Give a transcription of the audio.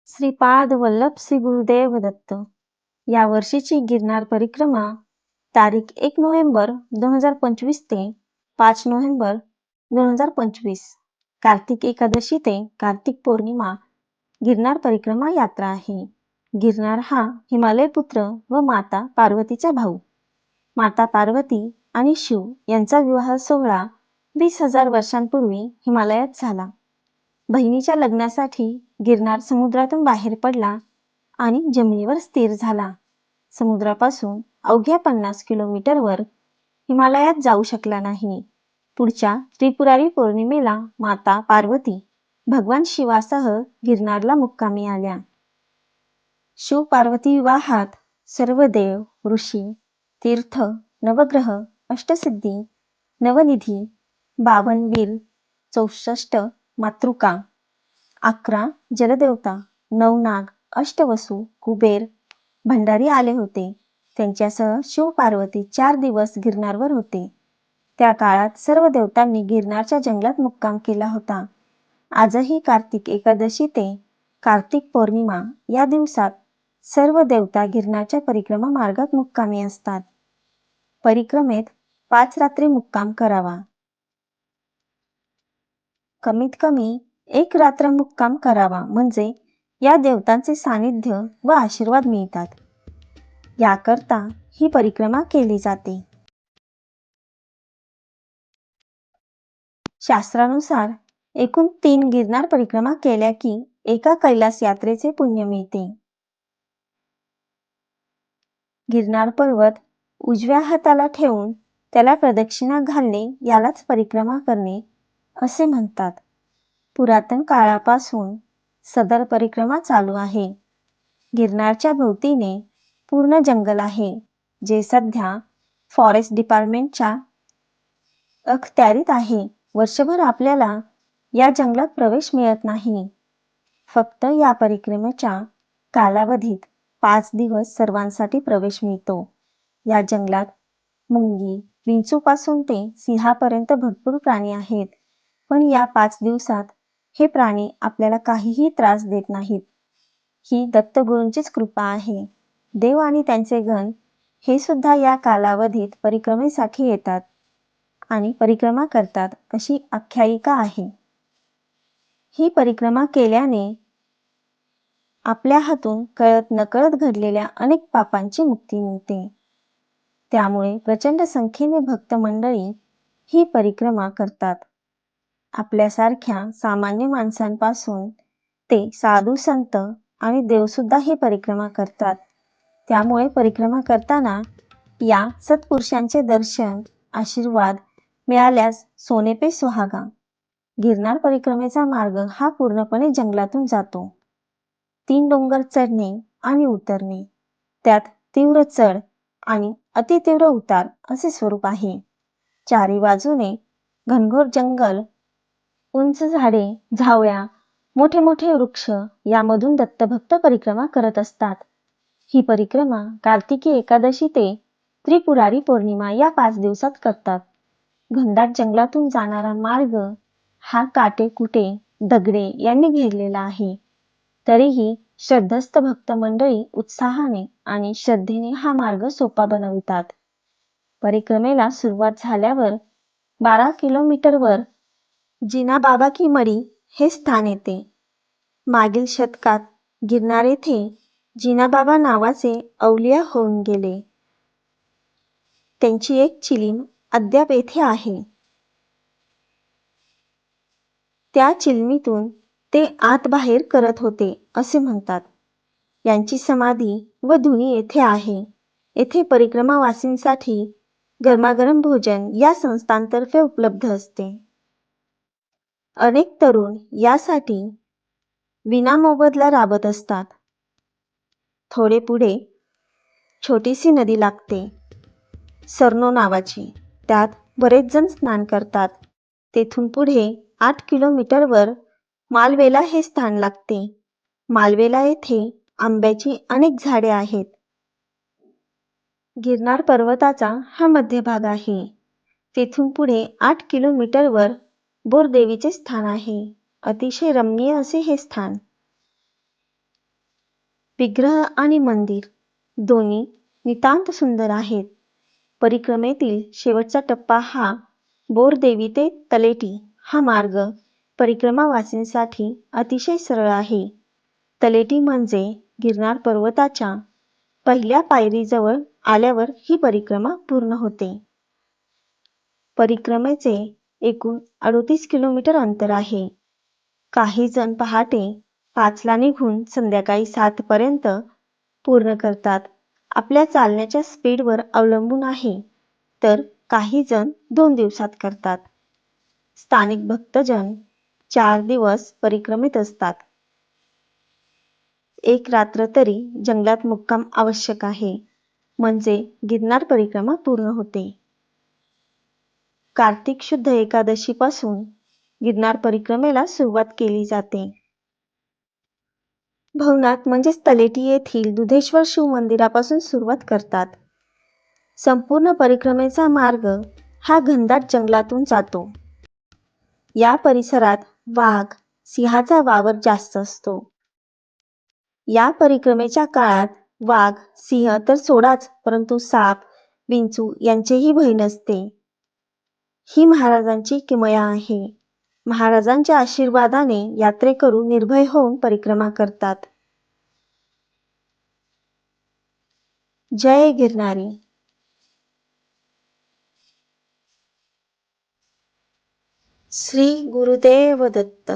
श्रीपाद वल्लभ श्री गुरुदेव दत्त या वर्षीची गिरनार परिक्रमा तारीख 1 नोव्हेंबर 2025 ते 5 नोव्हेंबर 2025 कार्तिक एकादशी ते कार्तिक पौर्णिमा गिरनार परिक्रमा यात्रा आहे. गिरनार हा हिमालय पुत्र व माता पार्वतीचा भाऊ. माता पार्वती आणि शिव यांचा विवाह सोहळा 20,000 वर्षांपूर्वी हिमालयात झाला. बहिणीच्या लग्नासाठी गिरनार समुद्रातून बाहेर पडला आणि जमिनीवर स्थिर झाला. समुद्रापासून अवघ्या 50 किलोमीटरवर हिमालयात जाऊ शकला नाही. पुढच्या त्रिपुरारी पौर्णिमेला माता पार्वती भगवान शिवासह गिरनारला मुक्कामी आल्या. शिव पार्वती विवाहात सर्व देव, ऋषी, तीर्थ, नवग्रह, अष्टसिद्धी, नवनिधी, 52 वीर, 64 मातृका, 11 जलदेवता, 9 नाग, अष्टवसू, कुबेर, भंडारी आले होते. त्यांच्यासह शिव पार्वती 4 दिवस गिरनारवर होते. त्या काळात सर्व देवतांनी गिरनारच्या जंगलात मुक्काम केला होता. आजही कार्तिक एकादशी ते कार्तिक पौर्णिमा या दिवसात सर्व देवता गिरनारच्या परिक्रमा मार्गात मुक्कामी असतात. परिक्रमेत 5 रात्री मुक्काम करावा. कमीत कमी 1 रात्र मुक्काम करावा म्हणजे या देवतांचे सानिध्य व आशीर्वाद मिळतात. याकरता ही परिक्रमा केली जाते. शास्त्रानुसार एकूण 3 गिरनार परिक्रमा केल्या की एका कैलास यात्रेचे पुण्य मिळते. गिरनार पर्वत उजव्या हाताला ठेवून त्याला प्रदक्षिणा घालणे यालाच परिक्रमा करणे असे म्हणतात. पुरातन काळापासून सदर परिक्रमा चालू आहे. गिरनारच्या भोवतीने पूर्ण जंगल आहे, जे सध्या फॉरेस्ट डिपार्टमेंटच्या अखत्यारीत आहे. वर्षभर आपल्याला या जंगलात प्रवेश मिळत नाही. फक्त या परिक्रमेच्या कालावधीत 5 दिवस सर्वांसाठी प्रवेश मिळतो. या जंगलात मुंगी, विंचूपासून ते सिंहापर्यंत भरपूर प्राणी आहेत. पण या 5 दिवसात हे प्राणी आपल्याला काहीही त्रास देत नाहीत. ही दत्तगुरूंचीच कृपा आहे. देव आणि त्यांचे गण हे सुद्धा या कालावधीत परिक्रमेसाठी येतात आणि परिक्रमा करतात अशी आख्यायिका आहे. ही परिक्रमा केल्याने आपल्या हातून कळत नकळत घडलेल्या अनेक पापांची मुक्ती मिळते. त्यामुळे प्रचंड संख्येने भक्त मंडळी ही परिक्रमा करतात. आपल्यासारख्या सामान्य माणसांपासून ते साधू संत आणि देवसुद्धा ही परिक्रमा करतात. त्यामुळे परिक्रमा करताना या सत्पुरुषांचे दर्शन, आशीर्वाद मिळाल्यास सोने पे सुहागा. गिरनार परिक्रमेचा मार्ग हा पूर्णपणे जंगलातून जातो. 3 डोंगर चढणे आणि उतरणे, त्यात तीव्र चढ आणि अतितीव्र उतार असे स्वरूप आहे. चारी बाजूने घनघोर जंगल, उंच झाडे, झावळ्या, मोठे मोठे वृक्ष यामधून दत्तभक्त परिक्रमा करत असतात. ही परिक्रमा कार्तिकी एकादशी ते त्रिपुरारी पौर्णिमा या 5 दिवसात करतात. घनदाट जंगलातून जाणारा मार्ग हा काटेकुटे, दगडे यांनी घेरलेला आहे. तरीही श्रद्धस्थ भक्त मंडळी उत्साहाने आणि श्रद्धेने हा मार्ग सोपा बनवितात. परिक्रमेला सुरुवात झाल्यावर 12 किलोमीटरवर जिना बाबा की मरी हे स्थान येते. मागील शतकात गिरनार येथे जिनाबाबा नावाचे अवलिया होऊन गेले. त्यांची एक चिलीम अद्याप येथे आहे. त्या चिलमीतून ते आत बाहेर करत होते असे म्हणतात. यांची समाधी व धुनी येथे आहे. येथे परिक्रमावासींसाठी गरमागरम भोजन या संस्थांतर्फे उपलब्ध असते. अनेक तरुण यासाठी विनामोबदला राबत असतात. थोडे पुढे छोटीशी नदी लागते, सरनो नावाची. त्यात बरेच जण स्नान करतात. तेथून पुढे 8 किलोमीटरवर मालवेला हे स्थान लागते. मालवेला येथे आंब्याची अनेक झाडे आहेत. गिरनार पर्वताचा हा मध्यभाग आहे. तेथून पुढे 8 किलोमीटरवर बोरदेवीचे स्थान आहे. अतिशय रमणीय असे हे स्थान. विग्रह आणि मंदिर दोन्ही नितांत सुंदर आहेत. परिक्रमेतील शेवटचा टप्पा हा बोरदेवी ते तलेटी हा मार्ग परिक्रमावासींसाठी अतिशय सरळ आहे. तलेटी म्हणजे गिरनार पर्वताच्या पहिल्या पायरीजवळ आल्यावर ही परिक्रमा पूर्ण होते. परिक्रमेचे एकूण 38 किलोमीटर अंतर आहे. काही जण पहाटे 5ला निघून संध्याकाळी 7 पर्यंत पूर्ण करतात. आपल्या चालण्याच्या स्पीडवर अवलंबून आहे, तर काही जण 2 दिवसात करतात. स्थानिक भक्तजन 4 दिवस परिक्रमेत असतात. एक रात्र तरी जंगलात मुक्काम आवश्यक आहे, म्हणजे गिरनार परिक्रमा पूर्ण होते. कार्तिक शुद्ध एकादशीपासून गिरनार परिक्रमेला सुरुवात केली जाते. भवनाथ म्हणजेच तलेटी येथील दुधेश्वर शिव मंदिरापासून सुरुवात करतात. संपूर्ण परिक्रमेचा मार्ग हा घनदाट जंगलातून जातो. या परिसरात वाघ, सिंहाचा वावर जास्त असतो. या परिक्रमेच्या काळात वाघ, सिंह तर सोडाच, परंतु साप, विंचू यांचेही भय नसते. ही महाराजांची किमया आहे. महाराजांच्या आशीर्वादाने यात्रेकरू निर्भय होऊन परिक्रमा करतात. जय गिरनारी. श्री गुरुदेव दत्त.